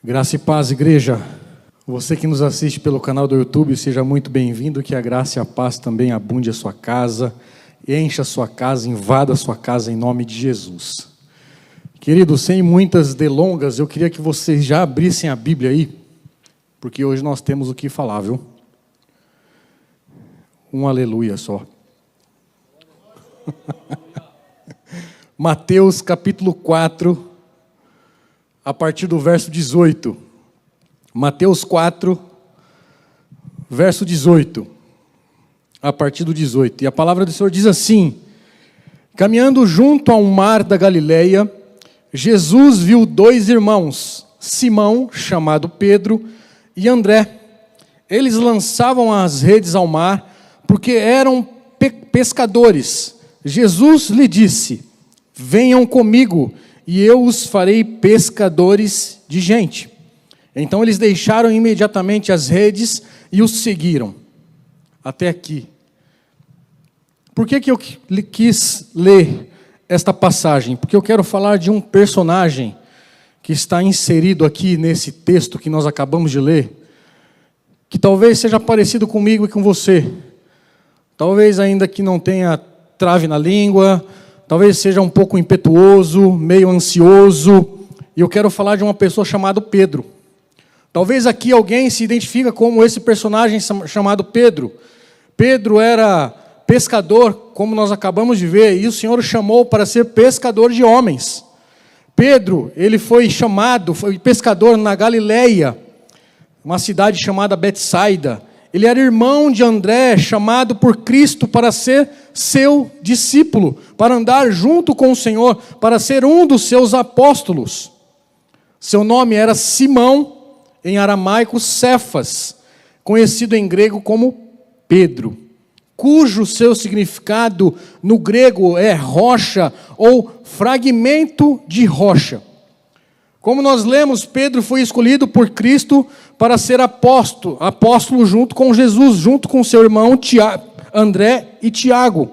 Graça e paz, igreja. Você que nos assiste pelo canal do YouTube, seja muito bem-vindo, que a graça e a paz também abunde a sua casa, encha a sua casa, invada a sua casa em nome de Jesus. Queridos, sem muitas delongas, eu queria que vocês já abrissem a Bíblia aí, porque hoje nós temos o que falar, viu? Um aleluia só. Mateus capítulo 4, a partir do verso 18. Mateus 4, verso 18. A partir do 18. E a palavra do Senhor diz assim: caminhando junto ao mar da Galileia, Jesus viu dois irmãos, Simão, chamado Pedro, e André. Eles lançavam as redes ao mar, porque eram pescadores. Jesus lhe disse: venham comigo, e eu os farei pescadores de gente. Então eles deixaram imediatamente as redes e os seguiram. Até aqui. Por que eu quis ler esta passagem? Porque eu quero falar de um personagem que está inserido aqui nesse texto que nós acabamos de ler, que talvez seja parecido comigo e com você. Talvez ainda que não tenha trave na língua, talvez seja um pouco impetuoso, meio ansioso. E eu quero falar de uma pessoa chamada Pedro. Talvez aqui alguém se identifica como esse personagem chamado Pedro. Pedro era pescador, como nós acabamos de ver, e o Senhor o chamou para ser pescador de homens. Pedro, ele foi pescador na Galileia, uma cidade chamada Betsaida. Ele era irmão de André, chamado por Cristo para ser seu discípulo, para andar junto com o Senhor, para ser um dos seus apóstolos. Seu nome era Simão, em aramaico Cefas, conhecido em grego como Pedro, cujo seu significado no grego é rocha ou fragmento de rocha. Como nós lemos, Pedro foi escolhido por Cristo para ser apóstolo junto com Jesus, junto com seu irmão André e Tiago.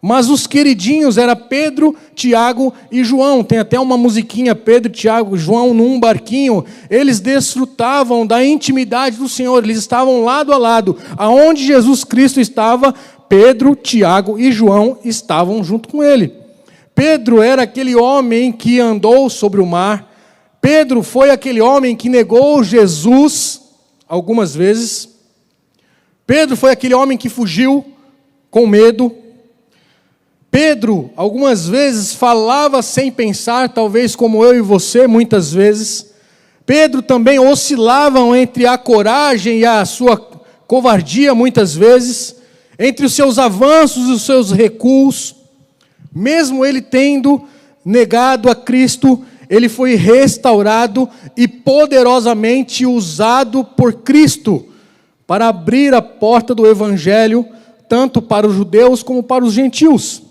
Mas os queridinhos eram Pedro, Tiago e João. Tem até uma musiquinha, Pedro, Tiago e João num barquinho. Eles desfrutavam da intimidade do Senhor, eles estavam lado a lado. Aonde Jesus Cristo estava, Pedro, Tiago e João estavam junto com ele. Pedro era aquele homem que andou sobre o mar. Pedro foi aquele homem que negou Jesus algumas vezes. Pedro foi aquele homem que fugiu com medo. Pedro, algumas vezes, falava sem pensar, talvez como eu e você, muitas vezes. Pedro também oscilava entre a coragem e a sua covardia, muitas vezes, entre os seus avanços e os seus recuos. Mesmo ele tendo negado a Cristo, ele foi restaurado e poderosamente usado por Cristo para abrir a porta do Evangelho, tanto para os judeus como para os gentios.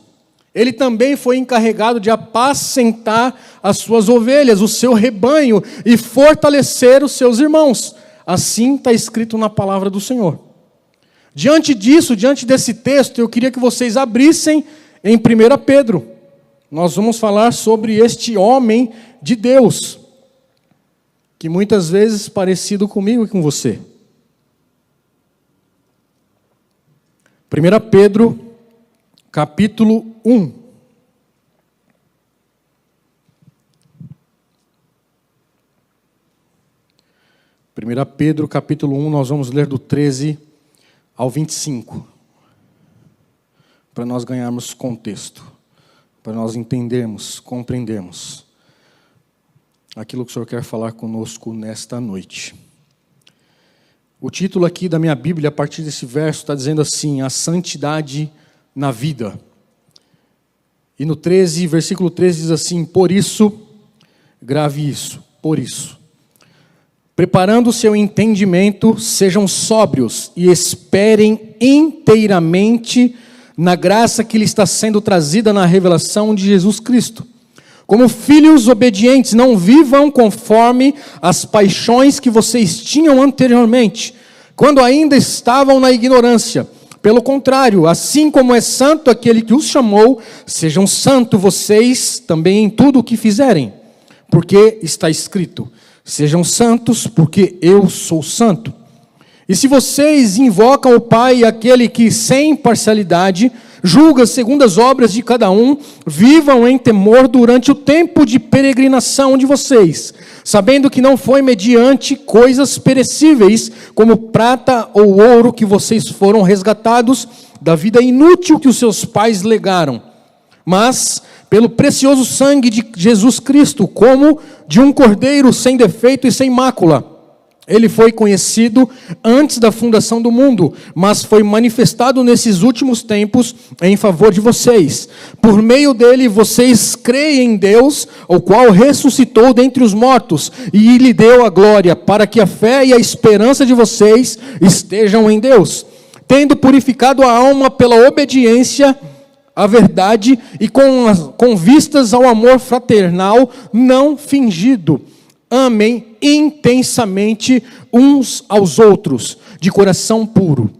Ele também foi encarregado de apacentar as suas ovelhas, o seu rebanho, e fortalecer os seus irmãos. Assim está escrito na palavra do Senhor. Diante disso, diante desse texto, eu queria que vocês abrissem em 1 Pedro. Nós vamos falar sobre este homem de Deus, que muitas vezes é parecido comigo e com você. 1 Pedro, capítulo 1. 1 Pedro, capítulo 1, nós vamos ler do 13 ao 25, para nós ganharmos contexto, para nós entendermos, compreendermos aquilo que o Senhor quer falar conosco nesta noite. O título aqui da minha Bíblia, a partir desse verso, está dizendo assim: a santidade na vida. E no 13, versículo 13 diz assim: por isso, grave isso, por isso, preparando o seu entendimento, sejam sóbrios e esperem inteiramente na graça que lhe está sendo trazida na revelação de Jesus Cristo. Como filhos obedientes, não vivam conforme as paixões que vocês tinham anteriormente, quando ainda estavam na ignorância. Pelo contrário, assim como é santo aquele que os chamou, sejam santos vocês também em tudo o que fizerem. Porque está escrito: Sejam santos, porque eu sou santo. E se vocês invocam o Pai, aquele que, sem parcialidade, julga segundo as obras de cada um, vivam em temor durante o tempo de peregrinação de vocês, sabendo que não foi mediante coisas perecíveis, como prata ou ouro, que vocês foram resgatados da vida inútil que os seus pais legaram, mas pelo precioso sangue de Jesus Cristo, como de um cordeiro sem defeito e sem mácula. Ele foi conhecido antes da fundação do mundo, mas foi manifestado nesses últimos tempos em favor de vocês. Por meio dele, vocês creem em Deus, o qual ressuscitou dentre os mortos e lhe deu a glória, para que a fé e a esperança de vocês estejam em Deus, tendo purificado a alma pela obediência à verdade e com vistas ao amor fraternal não fingido. Amem intensamente uns aos outros, de coração puro,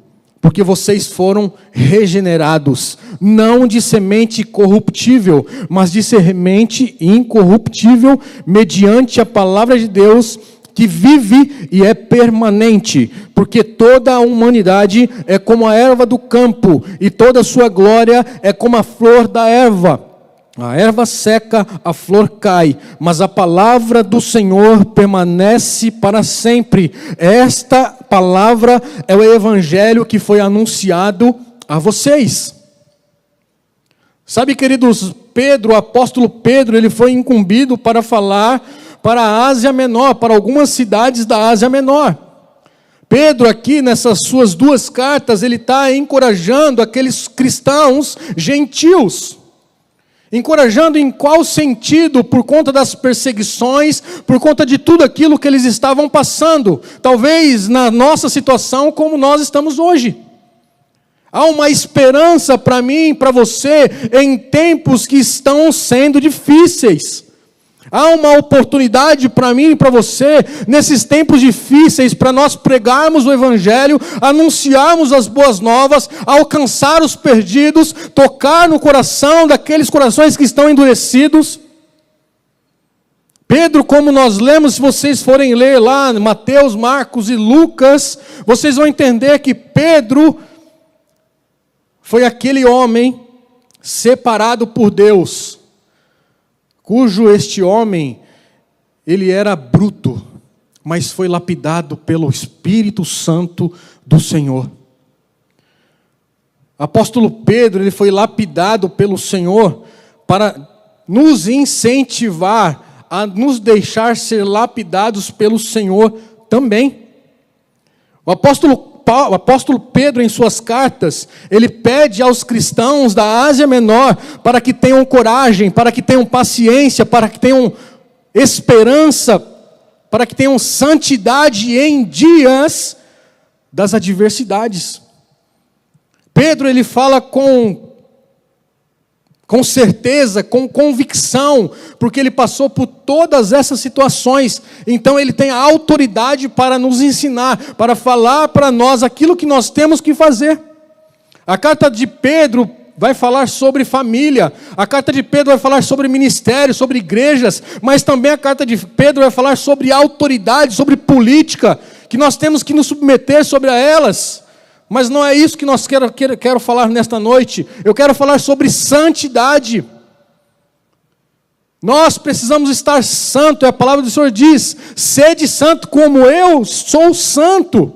porque vocês foram regenerados, não de semente corruptível, mas de semente incorruptível, mediante a palavra de Deus, que vive e é permanente, porque toda a humanidade é como a erva do campo, e toda a sua glória é como a flor da erva. A erva seca, a flor cai, mas a palavra do Senhor permanece para sempre. Esta palavra é o evangelho que foi anunciado a vocês. Sabe, queridos, Pedro, o apóstolo Pedro, ele foi incumbido para falar para a Ásia Menor, para algumas cidades da Ásia Menor. Pedro aqui, nessas suas duas cartas, ele está encorajando aqueles cristãos gentios. Encorajando em qual sentido? Por conta das perseguições, por conta de tudo aquilo que eles estavam passando. Talvez na nossa situação como nós estamos hoje. Há uma esperança para mim e para você em tempos que estão sendo difíceis. Há uma oportunidade para mim e para você, nesses tempos difíceis, para nós pregarmos o Evangelho, anunciarmos as boas novas, alcançar os perdidos, tocar no coração daqueles corações que estão endurecidos. Pedro, como nós lemos, se vocês forem ler lá, Mateus, Marcos e Lucas, vocês vão entender que Pedro foi aquele homem separado por Deus, cujo este homem, ele era bruto, mas foi lapidado pelo Espírito Santo do Senhor. Apóstolo Pedro, ele foi lapidado pelo Senhor para nos incentivar a nos deixar ser lapidados pelo Senhor também. O apóstolo Pedro, em suas cartas, ele pede aos cristãos da Ásia Menor para que tenham coragem, para que tenham paciência, para que tenham esperança, para que tenham santidade em dias das adversidades. Pedro, ele fala com certeza, com convicção, porque ele passou por todas essas situações, então ele tem a autoridade para nos ensinar, para falar para nós aquilo que nós temos que fazer. A carta de Pedro vai falar sobre família, a carta de Pedro vai falar sobre ministério, sobre igrejas, mas também a carta de Pedro vai falar sobre autoridade, sobre política, que nós temos que nos submeter sobre elas. Mas não é isso que nós quero falar nesta noite. Eu quero falar sobre santidade. Nós precisamos estar santo. A palavra do Senhor diz: sede santo como eu sou santo.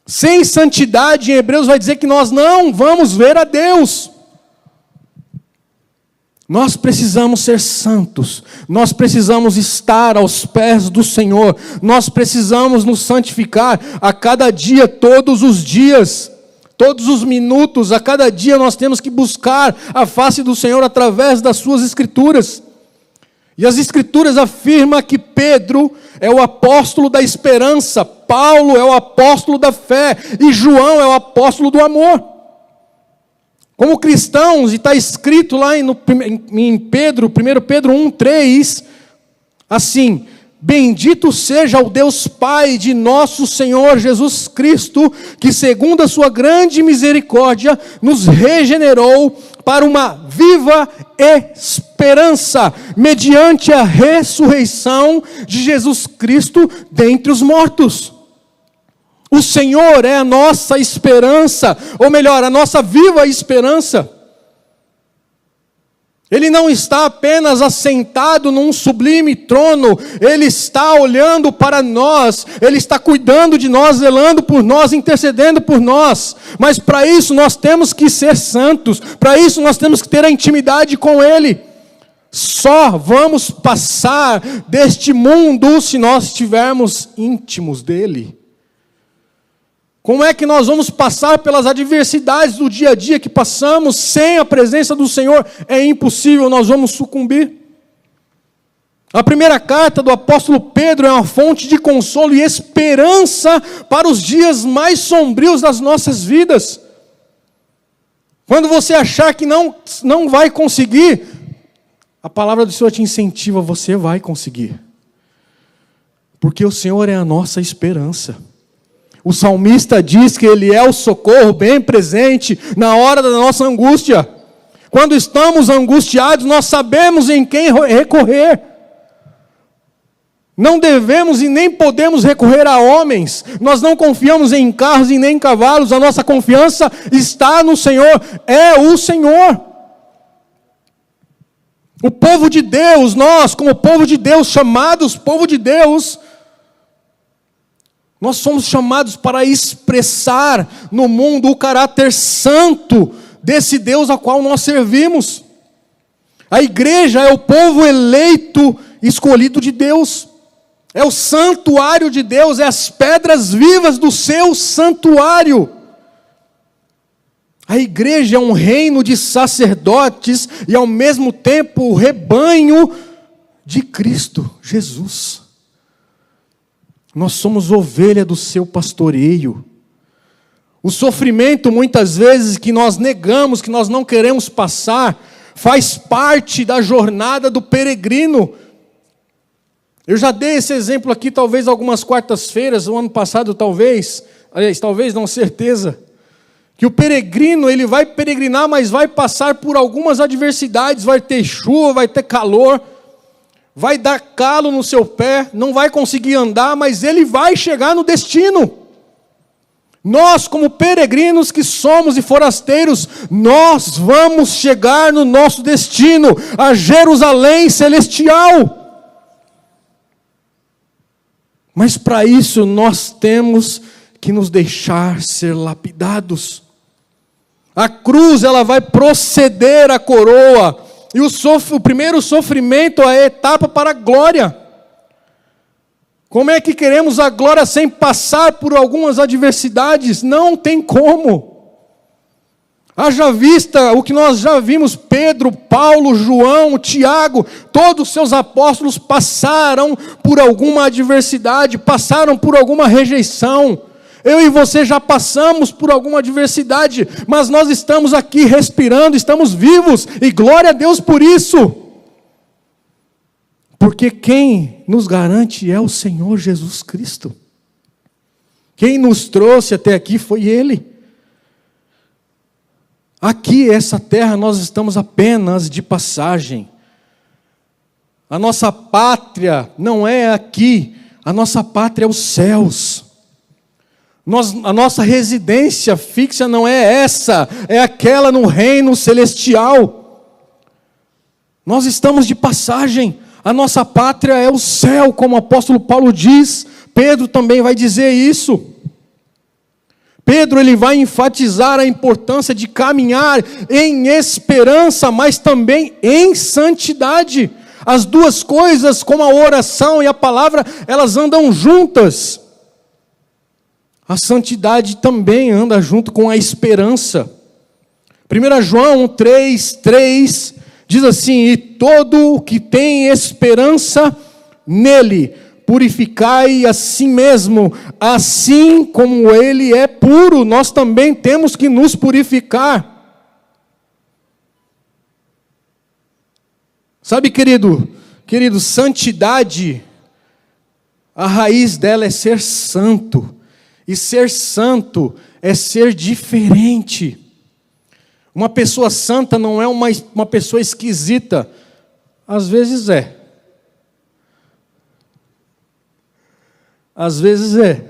Sem santidade, em Hebreus vai dizer que nós não vamos ver a Deus. Nós precisamos ser santos, nós precisamos estar aos pés do Senhor, nós precisamos nos santificar a cada dia, todos os dias, todos os minutos, a cada dia nós temos que buscar a face do Senhor através das suas Escrituras. E as Escrituras afirmam que Pedro é o apóstolo da esperança, Paulo é o apóstolo da fé e João é o apóstolo do amor. Como cristãos, e está escrito lá em Pedro, 1 Pedro 1,3, assim: Bendito seja o Deus Pai de nosso Senhor Jesus Cristo, que segundo a sua grande misericórdia, nos regenerou para uma viva esperança, mediante a ressurreição de Jesus Cristo dentre os mortos. O Senhor é a nossa esperança, ou melhor, a nossa viva esperança. Ele não está apenas assentado num sublime trono, Ele está olhando para nós, Ele está cuidando de nós, zelando por nós, intercedendo por nós. Mas para isso nós temos que ser santos, para isso nós temos que ter a intimidade com Ele. Só vamos passar deste mundo se nós estivermos íntimos dEle. Como é que nós vamos passar pelas adversidades do dia a dia que passamos sem a presença do Senhor? É impossível, nós vamos sucumbir. A primeira carta do apóstolo Pedro é uma fonte de consolo e esperança para os dias mais sombrios das nossas vidas. Quando você achar que não vai conseguir, a palavra do Senhor te incentiva, você vai conseguir. Porque o Senhor é a nossa esperança. O salmista diz que Ele é o socorro bem presente na hora da nossa angústia. Quando estamos angustiados, nós sabemos em quem recorrer. Não devemos e nem podemos recorrer a homens. Nós não confiamos em carros e nem em cavalos. A nossa confiança está no Senhor. É o Senhor. O povo de Deus, nós como povo de Deus, chamados povo de Deus, nós somos chamados para expressar no mundo o caráter santo desse Deus a qual nós servimos. A igreja é o povo eleito, escolhido de Deus. É o santuário de Deus, é as pedras vivas do seu santuário. A igreja é um reino de sacerdotes e ao mesmo tempo o rebanho de Cristo Jesus. Nós somos ovelha do seu pastoreio. O sofrimento, muitas vezes, que nós negamos, que nós não queremos passar, faz parte da jornada do peregrino. Eu já dei esse exemplo aqui, talvez algumas quartas-feiras, o ano passado talvez, aliás, talvez não, certeza, que o peregrino, ele vai peregrinar, mas vai passar por algumas adversidades, vai ter chuva, vai ter calor, vai dar calo no seu pé, não vai conseguir andar, mas ele vai chegar no destino. Nós, como peregrinos que somos e forasteiros, nós vamos chegar no nosso destino, a Jerusalém celestial. Mas para isso nós temos que nos deixar ser lapidados. A cruz, ela vai proceder a coroa. E o primeiro sofrimento é a etapa para a glória. Como é que queremos a glória sem passar por algumas adversidades? Não tem como. Haja vista o que nós já vimos, Pedro, Paulo, João, Tiago, todos os seus apóstolos passaram por alguma adversidade, passaram por alguma rejeição. Eu e você já passamos por alguma adversidade, mas nós estamos aqui respirando, estamos vivos, e glória a Deus por isso. Porque quem nos garante é o Senhor Jesus Cristo. Quem nos trouxe até aqui foi Ele. Aqui, essa terra, nós estamos apenas de passagem. A nossa pátria não é aqui, a nossa pátria é os céus. A nossa residência fixa não é essa, é aquela no reino celestial. Nós estamos de passagem, a nossa pátria é o céu, como o apóstolo Paulo diz. Pedro também vai dizer isso. Pedro, ele vai enfatizar a importância de caminhar em esperança, mas também em santidade. As duas coisas, como a oração e a palavra, elas andam juntas. A santidade também anda junto com a esperança. 1 João 3:3 diz assim: e todo o que tem esperança nele, purificai a si mesmo, assim como ele é puro, nós também temos que nos purificar. Sabe, querido, santidade A raiz dela é ser santo. E ser santo é ser diferente. Uma pessoa santa não é uma pessoa esquisita. Às vezes é. Às vezes é.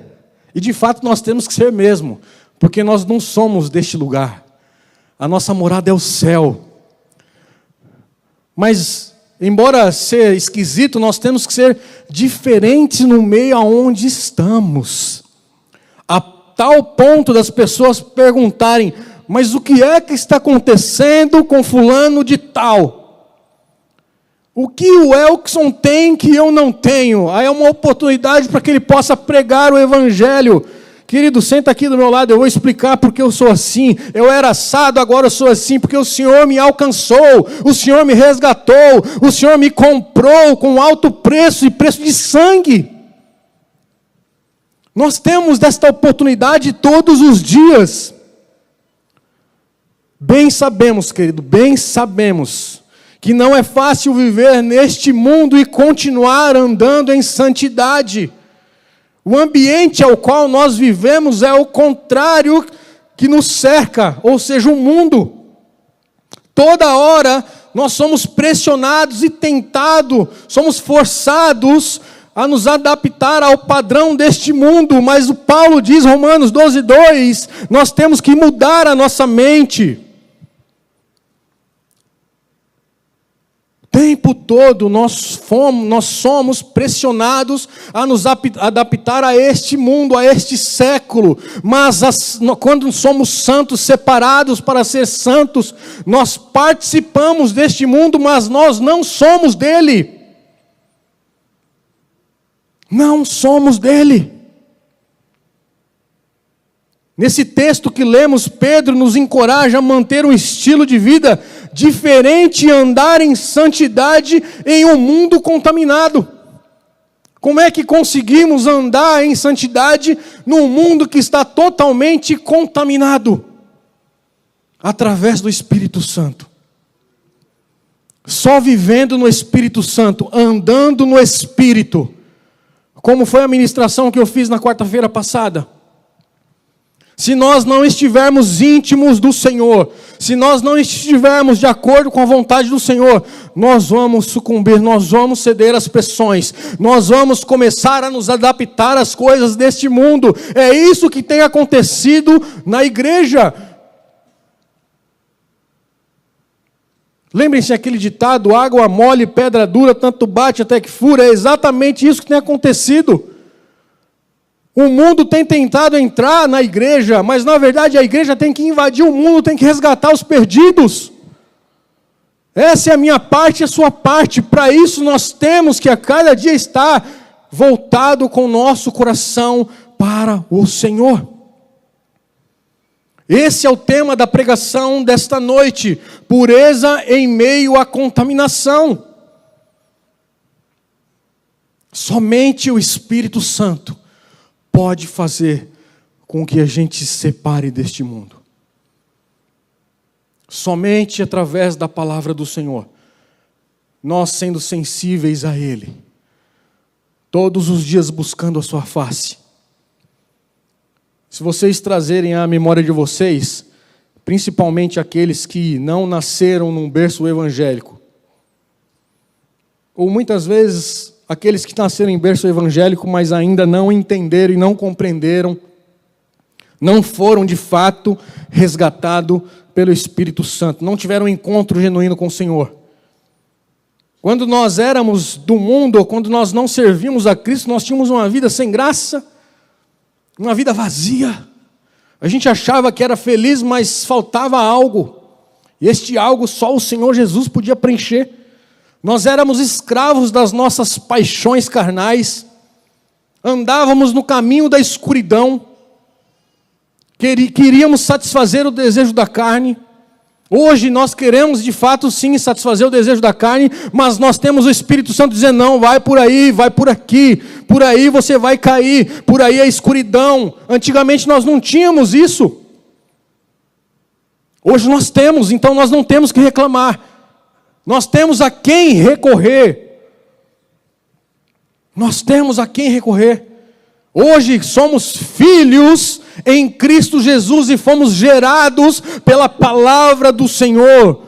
E de fato nós temos que ser mesmo. Porque nós não somos deste lugar. A nossa morada é o céu. Mas, embora ser esquisito, nós temos que ser diferentes no meio aonde estamos. A tal ponto das pessoas perguntarem: mas o que é que está acontecendo com fulano de tal? O que o Elkson tem que eu não tenho? Aí é uma oportunidade para que ele possa pregar o evangelho. Querido, senta aqui do meu lado, eu vou explicar porque eu sou assim. Eu era assado, agora eu sou assim, porque o Senhor me alcançou, o Senhor me resgatou, o Senhor me comprou com alto preço e preço de sangue. Nós temos desta oportunidade todos os dias. Bem sabemos, querido, bem sabemos que não é fácil viver neste mundo e continuar andando em santidade. O ambiente ao qual nós vivemos é o contrário que nos cerca, ou seja, o mundo. Toda hora nós somos pressionados e tentados, somos forçados a nos adaptar ao padrão deste mundo, mas o Paulo diz, Romanos 12:2, nós temos que mudar a nossa mente. O tempo todo nós somos pressionados a nos adaptar a este mundo, a este século. Mas quando somos santos, separados para ser santos, nós participamos deste mundo, mas nós não somos dele. Não somos dele. Nesse texto que lemos, Pedro nos encoraja a manter um estilo de vida diferente e andar em santidade em um mundo contaminado. Como é que conseguimos andar em santidade num mundo que está totalmente contaminado? Através do Espírito Santo. Só vivendo no Espírito Santo, andando no Espírito. Como foi a ministração que eu fiz na quarta-feira passada. Se nós não estivermos íntimos do Senhor, se nós não estivermos de acordo com a vontade do Senhor, nós vamos sucumbir, nós vamos ceder às pressões, nós vamos começar a nos adaptar às coisas deste mundo. É isso que tem acontecido na igreja. Lembrem-se aquele ditado, água mole, pedra dura, tanto bate até que fura. É exatamente isso que tem acontecido. O mundo tem tentado entrar na igreja, mas na verdade a igreja tem que invadir o mundo, tem que resgatar os perdidos. Essa é a minha parte e a sua parte. Para isso nós temos que a cada dia estar voltado com o nosso coração para o Senhor. Esse é o tema da pregação desta noite. Pureza em meio à contaminação. Somente o Espírito Santo pode fazer com que a gente se separe deste mundo. Somente através da palavra do Senhor. Nós sendo sensíveis a Ele. Todos os dias buscando a sua face. Se vocês trazerem à memória de vocês, principalmente aqueles que não nasceram num berço evangélico, ou muitas vezes aqueles que nasceram em berço evangélico, mas ainda não entenderam e não compreenderam, não foram de fato resgatados pelo Espírito Santo, não tiveram um encontro genuíno com o Senhor. Quando nós éramos do mundo, ou quando nós não servimos a Cristo, nós tínhamos uma vida sem graça, uma vida vazia. A gente achava que era feliz, mas faltava algo. E este algo só o Senhor Jesus podia preencher. Nós éramos escravos das nossas paixões carnais. Andávamos no caminho da escuridão. Queríamos satisfazer o desejo da carne. Hoje nós queremos de fato sim satisfazer o desejo da carne, mas nós temos o Espírito Santo dizendo, não, vai por aí, vai por aqui, por aí você vai cair, por aí é escuridão. Antigamente nós não tínhamos isso. Hoje nós temos, então nós não temos que reclamar. Nós temos a quem recorrer. Nós temos a quem recorrer. Hoje somos filhos em Cristo Jesus e fomos gerados pela palavra do Senhor.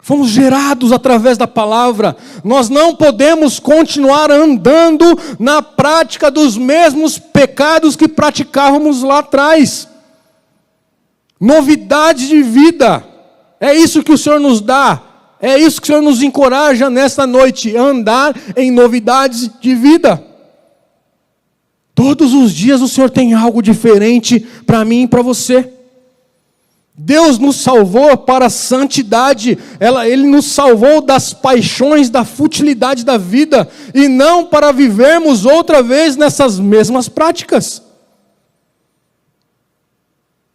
Fomos gerados através da palavra. Nós não podemos continuar andando na prática dos mesmos pecados que praticávamos lá atrás. Novidade de vida. É isso que o Senhor nos dá. É isso que o Senhor nos encoraja nesta noite. Andar em novidades de vida. Todos os dias o Senhor tem algo diferente para mim e para você. Deus nos salvou para a santidade. Ele nos salvou das paixões, da futilidade da vida. E não para vivermos outra vez nessas mesmas práticas.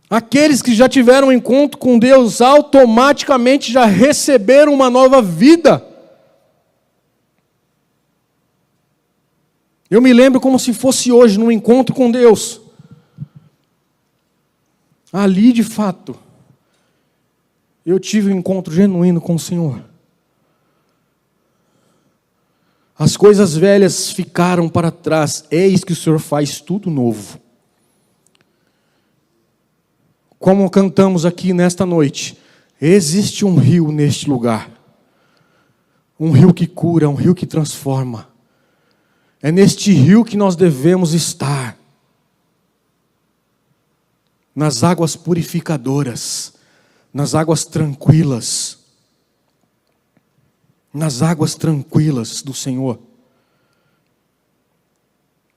Aqueles que já tiveram um encontro com Deus, automaticamente já receberam uma nova vida. Eu me lembro como se fosse hoje, num encontro com Deus. Ali, de fato, eu tive um encontro genuíno com o Senhor. As coisas velhas ficaram para trás. Eis que o Senhor faz tudo novo. Como cantamos aqui nesta noite, existe um rio neste lugar. Um rio que cura, um rio que transforma. É neste rio que nós devemos estar. Nas águas purificadoras. Nas águas tranquilas. Nas águas tranquilas do Senhor.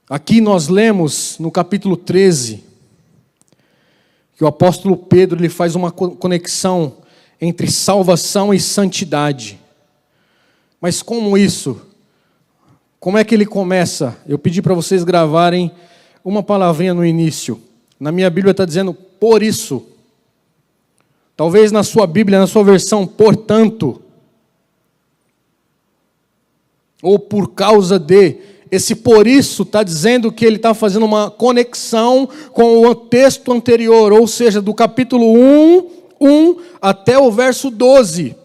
Aqui nós lemos no capítulo 13, que o apóstolo Pedro ele faz uma conexão entre salvação e santidade. Mas como isso? Como é que ele começa? Eu pedi para vocês gravarem uma palavrinha no início. Na minha Bíblia está dizendo, por isso. Talvez na sua Bíblia, na sua versão, portanto. Ou por causa de. Esse por isso está dizendo que ele está fazendo uma conexão com o texto anterior. Ou seja, do capítulo 1 até o verso 12.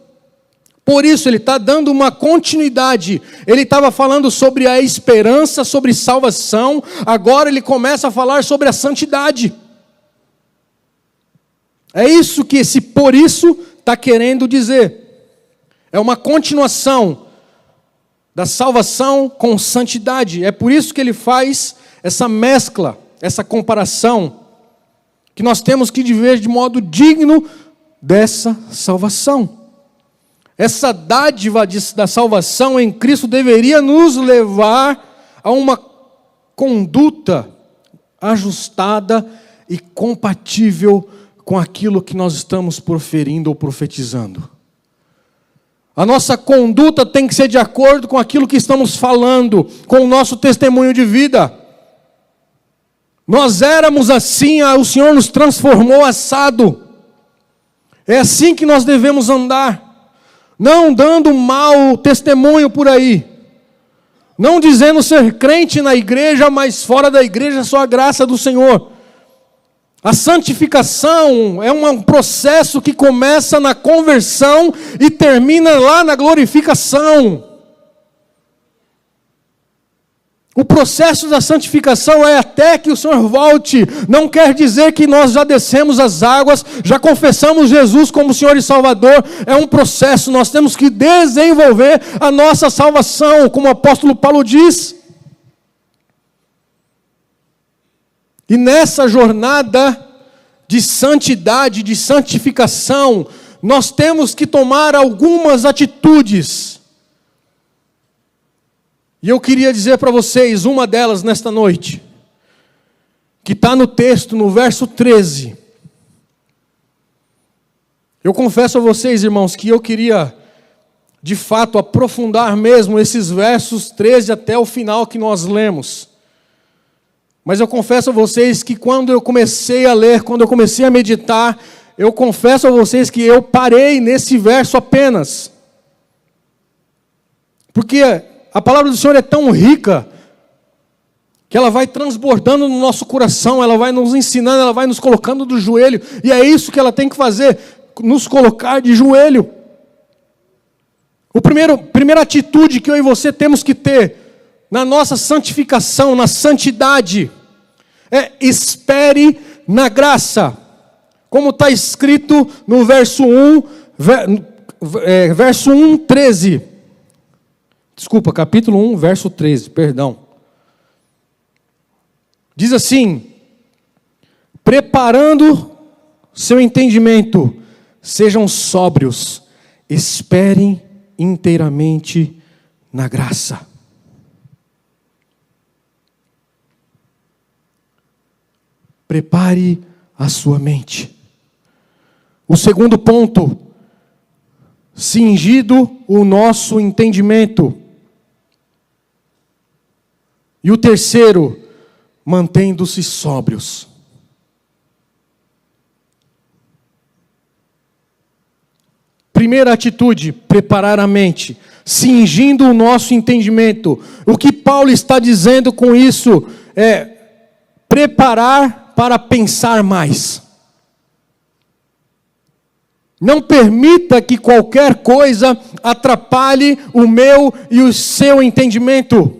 Por isso, ele está dando uma continuidade. Ele estava falando sobre a esperança, sobre salvação. Agora ele começa a falar sobre a santidade. É isso que esse por isso está querendo dizer. É uma continuação da salvação com santidade. É por isso que ele faz essa mescla, essa comparação, que nós temos que viver de modo digno dessa salvação. Essa dádiva da salvação em Cristo deveria nos levar a uma conduta ajustada e compatível com aquilo que nós estamos proferindo ou profetizando. A nossa conduta tem que ser de acordo com aquilo que estamos falando, com o nosso testemunho de vida. Nós éramos assim, o Senhor nos transformou assado. É assim que nós devemos andar. Não dando mau testemunho por aí. Não dizendo ser crente na igreja, mas fora da igreja é só a graça do Senhor. A santificação é um processo que começa na conversão e termina lá na glorificação. O processo da santificação é até que o Senhor volte. Não quer dizer que nós já descemos as águas, já confessamos Jesus como Senhor e Salvador. É um processo, nós temos que desenvolver a nossa salvação, como o apóstolo Paulo diz. E nessa jornada de santidade, de santificação, nós temos que tomar algumas atitudes. E eu queria dizer para vocês, uma delas nesta noite, que está no texto, no verso 13. Eu confesso a vocês, irmãos, que eu queria, de fato, aprofundar mesmo esses versos 13 até o final que nós lemos. Mas eu confesso a vocês que quando eu comecei a ler, quando eu comecei a meditar, eu confesso a vocês que eu parei nesse verso apenas. Porque a palavra do Senhor é tão rica, que ela vai transbordando no nosso coração, ela vai nos ensinando, ela vai nos colocando do joelho, e é isso que ela tem que fazer, nos colocar de joelho. Primeira atitude que eu e você temos que ter, na nossa santificação, na santidade. Espere na graça. Como está escrito no verso 1, verso 1, 13. Desculpa, capítulo 1, verso 13, perdão. Diz assim: preparando seu entendimento, sejam sóbrios, esperem inteiramente na graça. Prepare a sua mente. O segundo ponto, cingido o nosso entendimento. E o terceiro, mantendo-se sóbrios. Primeira atitude, preparar a mente, cingindo o nosso entendimento. O que Paulo está dizendo com isso é preparar para pensar mais. Não permita que qualquer coisa atrapalhe o meu e o seu entendimento.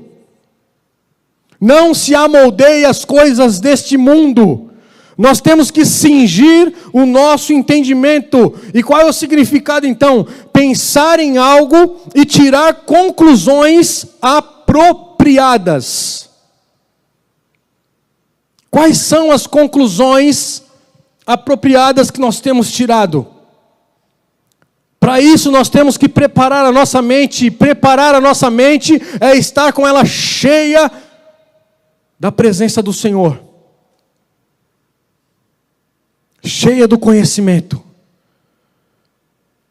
Não se amoldeie às coisas deste mundo. Nós temos que cingir o nosso entendimento. E qual é o significado então? Pensar em algo e tirar conclusões apropriadas. Quais são as conclusões apropriadas que nós temos tirado? Para isso nós temos que preparar a nossa mente. Preparar a nossa mente é estar com ela cheia da presença do Senhor. Cheia do conhecimento.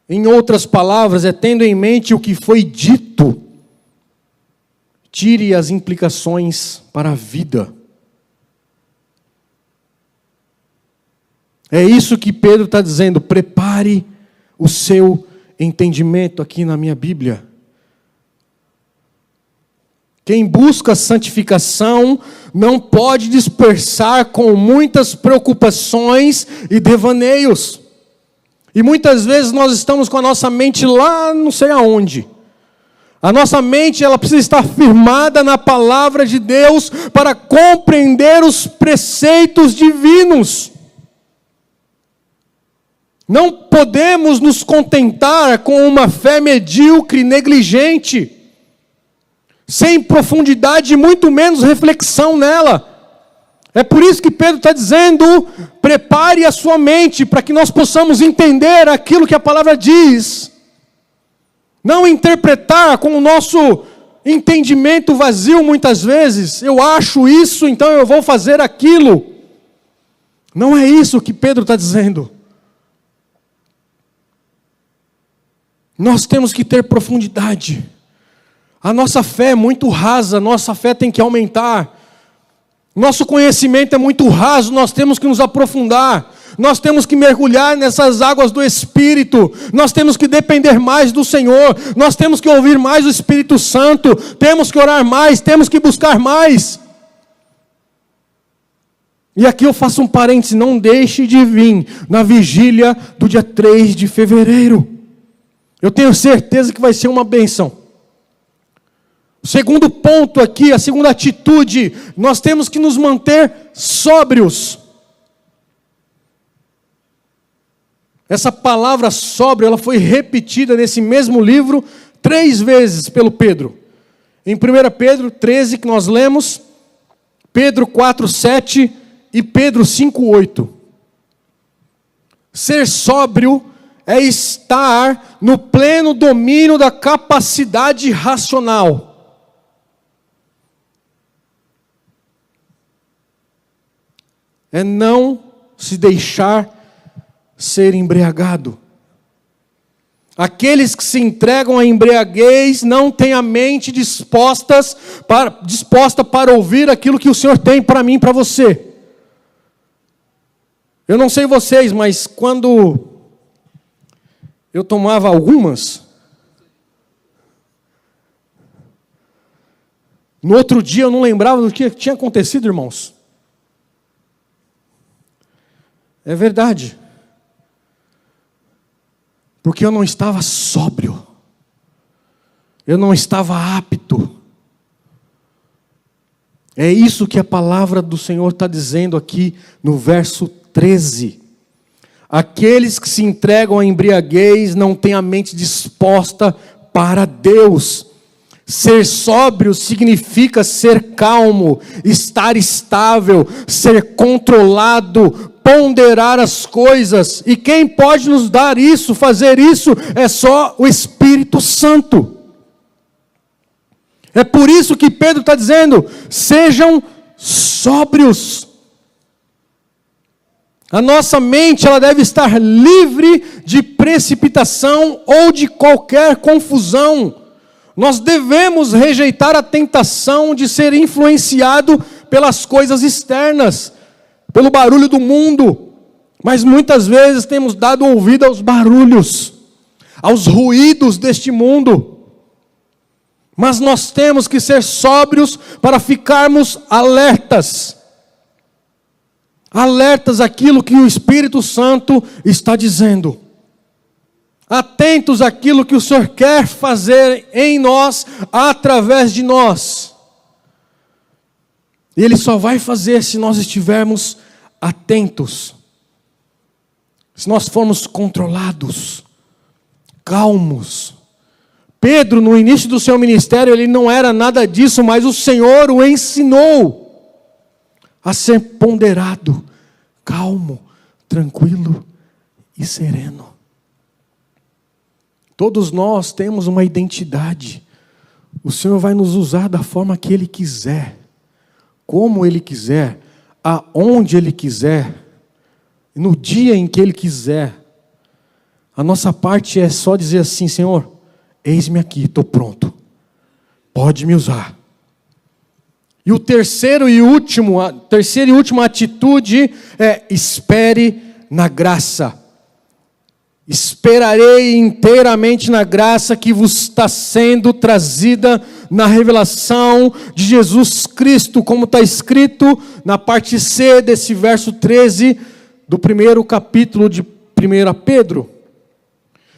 Em outras palavras, tendo em mente o que foi dito. Tire as implicações para a vida. É isso que Pedro está dizendo. Prepare o seu entendimento aqui na minha Bíblia. Quem busca santificação não pode dispersar com muitas preocupações e devaneios. E muitas vezes nós estamos com a nossa mente lá não sei aonde. A nossa mente ela precisa estar firmada na palavra de Deus para compreender os preceitos divinos. Não podemos nos contentar com uma fé medíocre e negligente, sem profundidade e muito menos reflexão nela. É por isso que Pedro está dizendo, prepare a sua mente para que nós possamos entender aquilo que a palavra diz. Não interpretar com o nosso entendimento vazio muitas vezes. Eu acho isso, então eu vou fazer aquilo. Não é isso que Pedro está dizendo. Nós temos que ter profundidade. A nossa fé é muito rasa, nossa fé tem que aumentar. Nosso conhecimento é muito raso, nós temos que nos aprofundar. Nós temos que mergulhar nessas águas do Espírito. Nós temos que depender mais do Senhor. Nós temos que ouvir mais o Espírito Santo. Temos que orar mais, temos que buscar mais. E aqui eu faço um parêntese, não deixe de vir na vigília do dia 3 de fevereiro. Eu tenho certeza que vai ser uma bênção. O segundo ponto aqui, a segunda atitude, nós temos que nos manter sóbrios. Essa palavra sóbrio, ela foi repetida nesse mesmo livro 3 vezes pelo Pedro. Em 1 Pedro 13, que nós lemos, Pedro 4, 7 e Pedro 5, 8. Ser sóbrio é estar no pleno domínio da capacidade racional. É não se deixar ser embriagado. Aqueles que se entregam à embriaguez não têm a mente disposta para ouvir aquilo que o Senhor tem para mim e para você. Eu não sei vocês, mas quando eu tomava algumas, no outro dia eu não lembrava do que tinha acontecido, irmãos. É verdade. Porque eu não estava sóbrio. Eu não estava apto. É isso que a palavra do Senhor está dizendo aqui no verso 13. Aqueles que se entregam à embriaguez não têm a mente disposta para Deus. Ser sóbrio significa ser calmo, estar estável, ser controlado, ponderar as coisas. E quem pode nos dar isso, fazer isso, é só o Espírito Santo. É por isso que Pedro está dizendo, sejam sóbrios. A nossa mente, ela deve estar livre de precipitação ou de qualquer confusão. Nós devemos rejeitar a tentação de ser influenciado pelas coisas externas, pelo barulho do mundo. Mas muitas vezes temos dado ouvido aos barulhos, aos ruídos deste mundo. Mas nós temos que ser sóbrios para ficarmos alertas. Alertas àquilo que o Espírito Santo está dizendo. Atentos àquilo que o Senhor quer fazer em nós, através de nós. E Ele só vai fazer se nós estivermos atentos. Se nós formos controlados, calmos. Pedro, no início do seu ministério, ele não era nada disso, mas o Senhor o ensinou a ser ponderado, calmo, tranquilo e sereno. Todos nós temos uma identidade. O Senhor vai nos usar da forma que Ele quiser, como Ele quiser, aonde Ele quiser, no dia em que Ele quiser. A nossa parte é só dizer assim, Senhor, eis-me aqui, estou pronto. Pode me usar. E a terceira e última atitude é espere na graça. Esperarei inteiramente na graça que vos está sendo trazida na revelação de Jesus Cristo, como está escrito na parte C desse verso 13 do primeiro capítulo de 1 Pedro.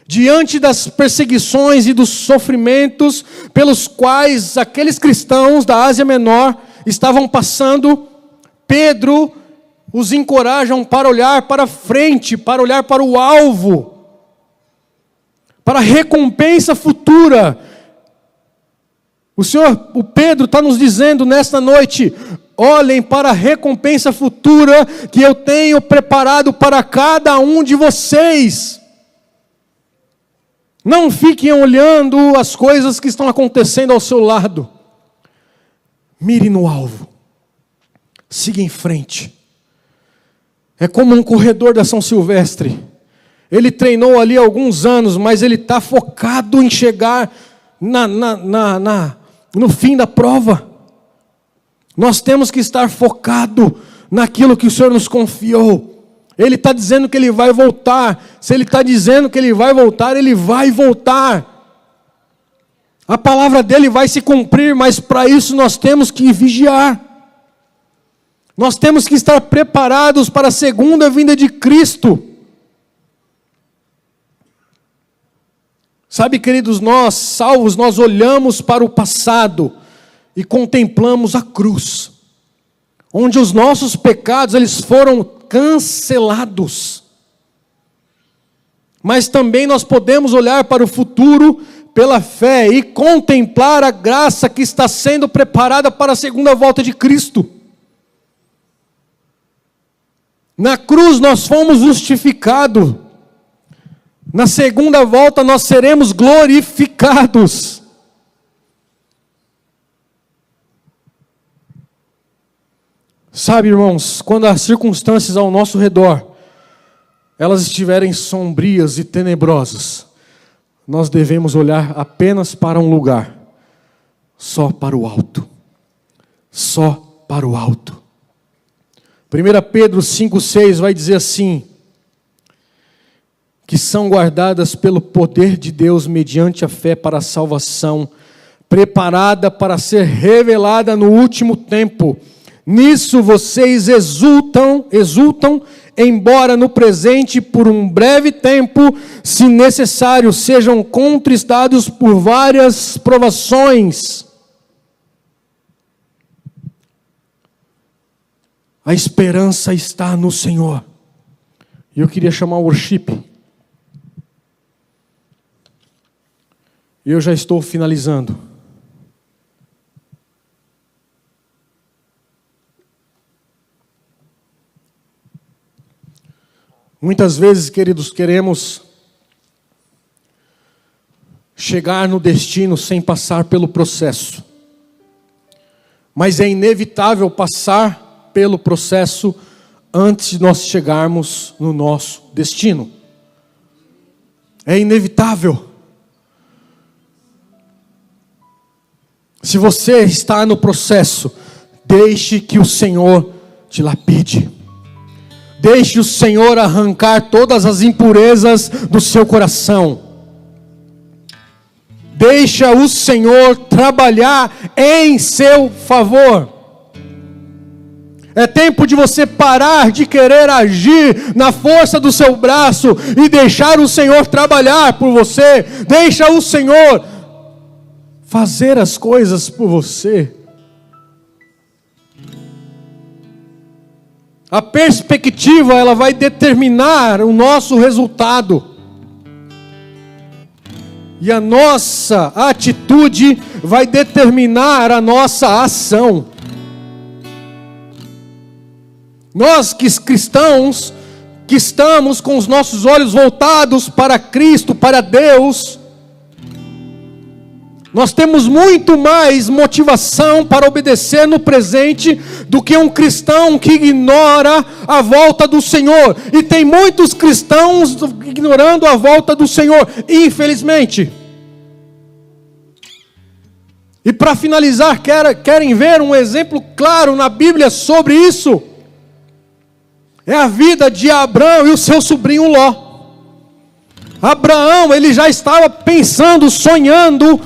Diante das perseguições e dos sofrimentos pelos quais aqueles cristãos da Ásia Menor estavam passando, Pedro os encoraja para olhar para frente, para olhar para o alvo, para a recompensa futura. O Pedro está nos dizendo nesta noite, olhem para a recompensa futura que eu tenho preparado para cada um de vocês. Não fiquem olhando as coisas que estão acontecendo ao seu lado. Mire no alvo. Siga em frente. É como um corredor da São Silvestre. Ele treinou ali há alguns anos, mas ele está focado em chegar no fim da prova. Nós temos que estar focado naquilo que o Senhor nos confiou. Ele está dizendo que Ele vai voltar. Se Ele está dizendo que Ele vai voltar, Ele vai voltar. A palavra dEle vai se cumprir, mas para isso nós temos que vigiar. Nós temos que estar preparados para a segunda vinda de Cristo. Sabe, queridos, nós, salvos, nós olhamos para o passado e contemplamos a cruz, onde os nossos pecados, eles foram cancelados. Mas também nós podemos olhar para o futuro pela fé e contemplar a graça que está sendo preparada para a segunda volta de Cristo. Na cruz nós fomos justificados. Na segunda volta nós seremos glorificados. Sabe, irmãos, quando as circunstâncias ao nosso redor, elas estiverem sombrias e tenebrosas, nós devemos olhar apenas para um lugar, só para o alto. Só para o alto. 1 Pedro 5,6 vai dizer assim, que são guardadas pelo poder de Deus mediante a fé para a salvação, preparada para ser revelada no último tempo. Nisso vocês exultam, embora no presente, por um breve tempo, se necessário, sejam contristados por várias provações. A esperança está no Senhor. E eu queria chamar o worship. E eu já estou finalizando. Muitas vezes, queridos, queremos chegar no destino sem passar pelo processo. Mas é inevitável passar pelo processo antes de nós chegarmos no nosso destino. É inevitável. Se você está no processo, deixe que o Senhor te lapide. Deixe o Senhor arrancar todas as impurezas do seu coração. Deixa o Senhor trabalhar em seu favor. É tempo de você parar de querer agir na força do seu braço e deixar o Senhor trabalhar por você. Deixa o Senhor fazer as coisas por você. A perspectiva, ela vai determinar o nosso resultado. E a nossa atitude vai determinar a nossa ação. Nós cristãos, que estamos com os nossos olhos voltados para Cristo, para Deus, nós temos muito mais motivação para obedecer no presente do que um cristão que ignora a volta do Senhor. E tem muitos cristãos ignorando a volta do Senhor, infelizmente. E para finalizar, querem ver um exemplo claro na Bíblia sobre isso? É a vida de Abraão e o seu sobrinho Ló. Abraão, ele já estava pensando, sonhando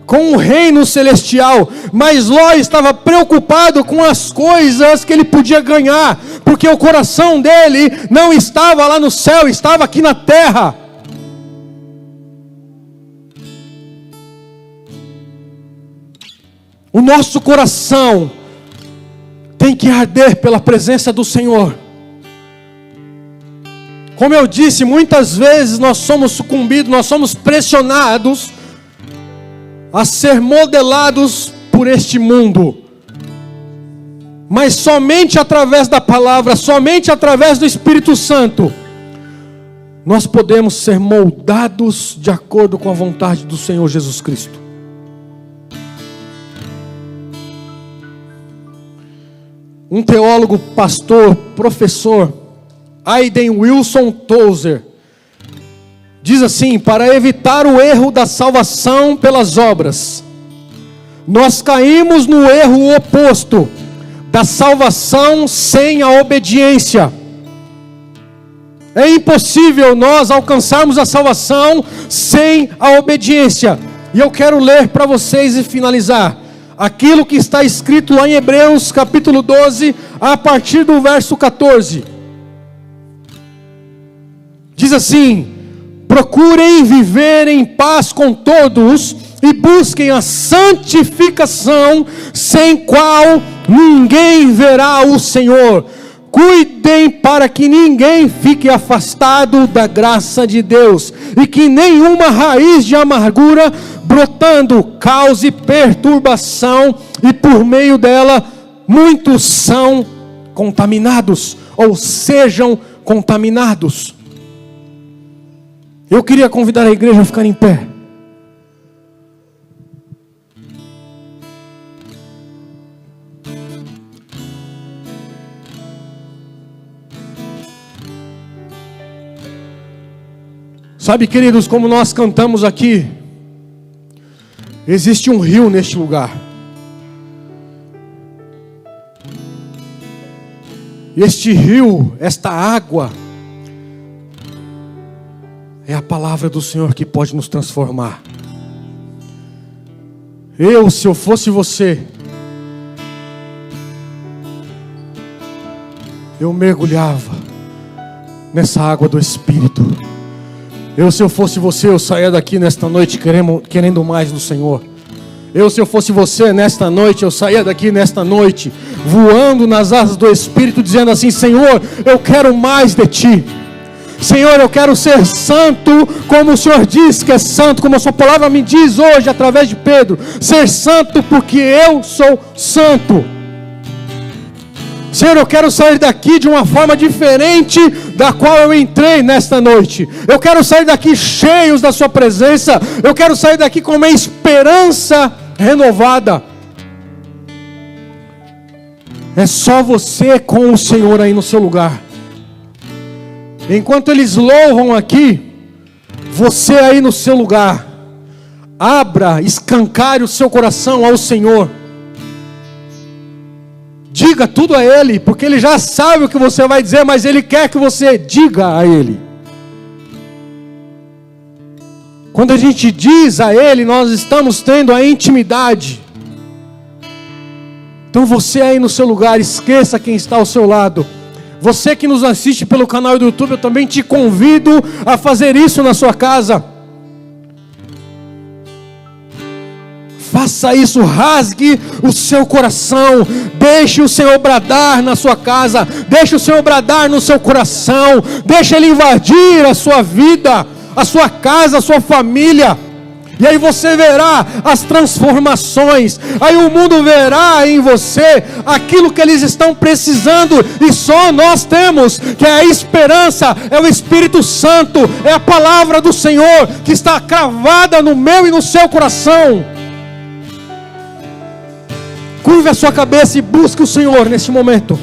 com o reino celestial, mas Ló estava preocupado com as coisas que ele podia ganhar, porque o coração dele não estava lá no céu, estava aqui na terra. O nosso coração tem que arder pela presença do Senhor. Como eu disse, muitas vezes nós somos sucumbidos, nós somos pressionados a ser modelados por este mundo. Mas somente através da palavra, somente através do Espírito Santo, nós podemos ser moldados de acordo com a vontade do Senhor Jesus Cristo. Um teólogo, pastor, professor, Aiden Wilson Tozer, diz assim: para evitar o erro da salvação pelas obras, nós caímos no erro oposto, da salvação sem a obediência. É impossível nós alcançarmos a salvação sem a obediência. E eu quero ler para vocês e finalizar aquilo que está escrito lá em Hebreus capítulo 12, a partir do verso 14. Diz assim: procurem viver em paz com todos e busquem a santificação, sem qual ninguém verá o Senhor. Cuidem para que ninguém fique afastado da graça de Deus, e que nenhuma raiz de amargura brotando cause perturbação, e por meio dela muitos são contaminados, ou sejam contaminados. Eu queria convidar a igreja a ficar em pé. Sabe, queridos, como nós cantamos aqui, existe um rio neste lugar. E este rio, esta água, é a palavra do Senhor que pode nos transformar. Se eu fosse você, eu mergulhava nessa água do Espírito. Se eu fosse você, eu saía daqui nesta noite querendo mais do Senhor. Se eu fosse você, nesta noite, eu saía daqui nesta noite, voando nas asas do Espírito, dizendo assim: Senhor, eu quero mais de Ti. Senhor, eu quero ser santo, como o Senhor diz que é santo, como a Sua palavra me diz hoje, através de Pedro. Ser santo porque eu sou santo. Senhor, eu quero sair daqui de uma forma diferente da qual eu entrei nesta noite. Eu quero sair daqui cheios da Sua presença. Eu quero sair daqui com uma esperança renovada. É só você com o Senhor aí no seu lugar. Enquanto eles louvam aqui, você aí no seu lugar, abra, escancare o seu coração ao Senhor. Diga tudo a Ele, porque Ele já sabe o que você vai dizer, mas Ele quer que você diga a Ele. Quando a gente diz a Ele, nós estamos tendo a intimidade. Então você aí no seu lugar, esqueça quem está ao seu lado. Você que nos assiste pelo canal do YouTube, eu também te convido a fazer isso na sua casa. Faça isso, rasgue o seu coração, deixe o Senhor bradar na sua casa, deixe o Senhor bradar no seu coração, deixe Ele invadir a sua vida, a sua casa, a sua família, e aí você verá as transformações, aí o mundo verá em você aquilo que eles estão precisando, e só nós temos, que é a esperança, é o Espírito Santo, é a palavra do Senhor, que está cravada no meu e no seu coração. Curve a sua cabeça e busque o Senhor nesse momento.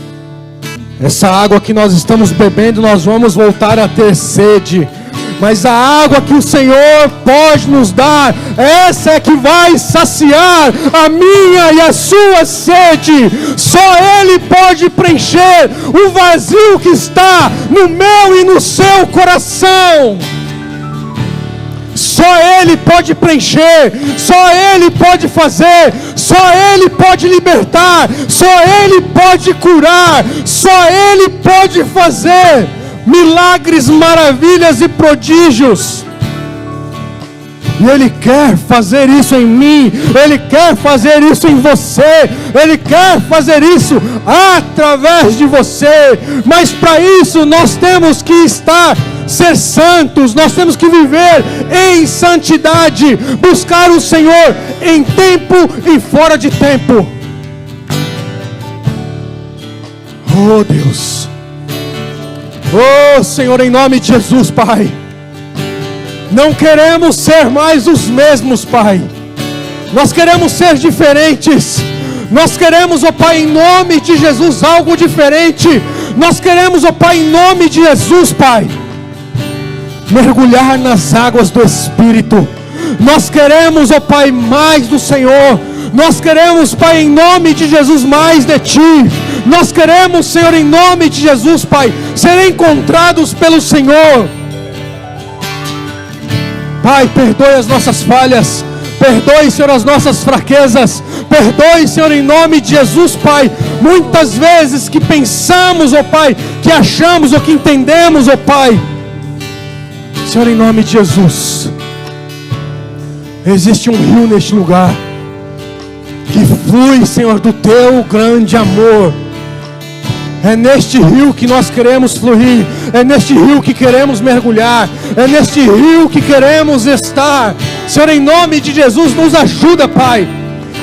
Essa água que nós estamos bebendo, nós vamos voltar a ter sede. Mas a água que o Senhor pode nos dar, essa é que vai saciar a minha e a sua sede. Só Ele pode preencher o vazio que está no meu e no seu coração. Só Ele pode preencher, só Ele pode fazer, só Ele pode libertar, só Ele pode curar, só Ele pode fazer milagres, maravilhas e prodígios. E Ele quer fazer isso em mim, Ele quer fazer isso em você, Ele quer fazer isso através de você. Mas para isso nós temos que ser santos, nós temos que viver em santidade, buscar o Senhor em tempo e fora de tempo. Oh Deus, oh Senhor, em nome de Jesus, Pai, não queremos ser mais os mesmos, Pai, nós queremos ser diferentes, nós queremos, ó Pai, em nome de Jesus, algo diferente, nós queremos, ó Pai, em nome de Jesus, Pai, mergulhar nas águas do Espírito. Nós queremos, ó Pai, mais do Senhor. Nós queremos, Pai, em nome de Jesus, mais de Ti. Nós queremos, Senhor, em nome de Jesus, Pai, ser encontrados pelo Senhor. Pai, perdoe as nossas falhas, perdoe, Senhor, as nossas fraquezas, perdoe, Senhor, em nome de Jesus, Pai, muitas vezes que pensamos, ó Pai, que achamos ou que entendemos, ó Pai, Senhor, em nome de Jesus, existe um rio neste lugar, que flui, Senhor, do Teu grande amor. É neste rio que nós queremos fluir, é neste rio que queremos mergulhar, é neste rio que queremos estar. Senhor, em nome de Jesus, nos ajuda, Pai,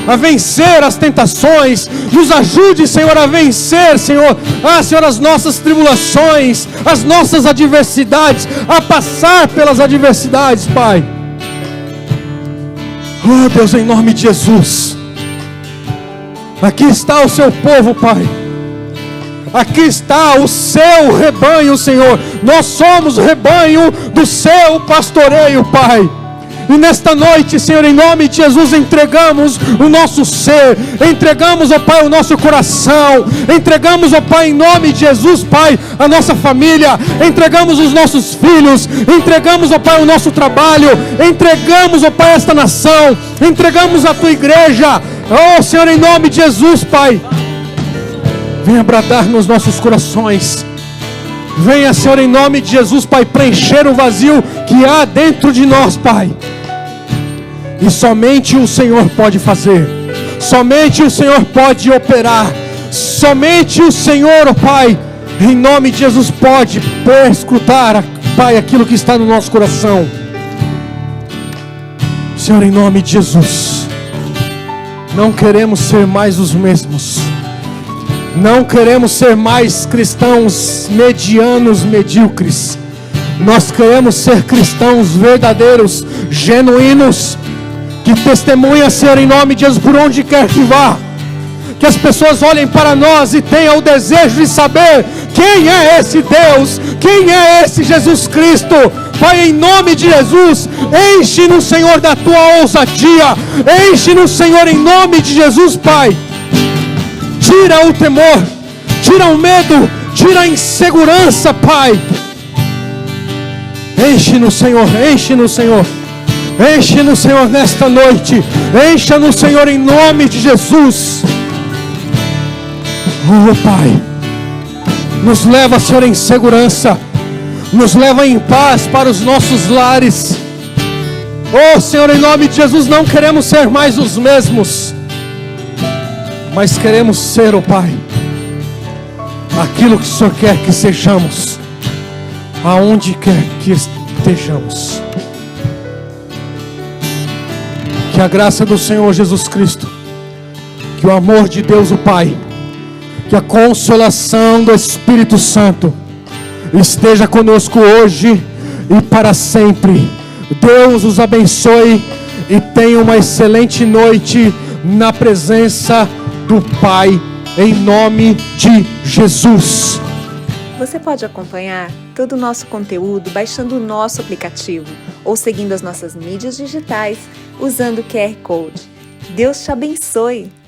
a vencer as tentações, nos ajude, Senhor, a vencer, Senhor, Senhor, as nossas tribulações, as nossas adversidades, a passar pelas adversidades, Pai. Oh Deus, em nome de Jesus, aqui está o Seu povo, Pai, aqui está o Seu rebanho, Senhor, nós somos o rebanho do Seu pastoreio, Pai. E nesta noite, Senhor, em nome de Jesus, entregamos o nosso ser, entregamos, ó Pai, o nosso coração, entregamos, ó Pai, em nome de Jesus, Pai, a nossa família, entregamos os nossos filhos, entregamos, ó Pai, o nosso trabalho, entregamos, ó Pai, esta nação, entregamos a Tua igreja. Oh Senhor, em nome de Jesus, Pai, venha bradar nos nossos corações. Venha, Senhor, em nome de Jesus, Pai, preencher o vazio que há dentro de nós, Pai. E somente o Senhor pode fazer. Somente o Senhor pode operar. Somente o Senhor, ó Pai, em nome de Jesus, pode perscrutar, Pai, aquilo que está no nosso coração. Senhor, em nome de Jesus, não queremos ser mais os mesmos. Não queremos ser mais cristãos medianos, medíocres. Nós queremos ser cristãos verdadeiros, genuínos, que testemunham, Senhor, em nome de Jesus, por onde quer que vá. Que as pessoas olhem para nós e tenham o desejo de saber quem é esse Deus, quem é esse Jesus Cristo. Pai, em nome de Jesus, enche-nos, Senhor, da tua ousadia. Enche-nos, Senhor, em nome de Jesus, Pai. Tira o temor, tira o medo, tira a insegurança, Pai. Enche-nos, Senhor, enche-nos, Senhor. Enche-nos, Senhor, nesta noite. Encha-nos, Senhor, em nome de Jesus. Oh, Pai, nos leva, Senhor, em segurança. Nos leva em paz para os nossos lares. Oh, Senhor, em nome de Jesus, não queremos ser mais os mesmos, mas queremos ser, oh Pai, aquilo que o Senhor quer que sejamos, aonde quer que estejamos. Que a graça do Senhor Jesus Cristo, que o amor de Deus o Pai, que a consolação do Espírito Santo esteja conosco hoje e para sempre. Deus os abençoe e tenha uma excelente noite na presença do Pai, em nome de Jesus. Você pode acompanhar todo o nosso conteúdo baixando o nosso aplicativo ou seguindo as nossas mídias digitais usando o QR Code. Deus te abençoe!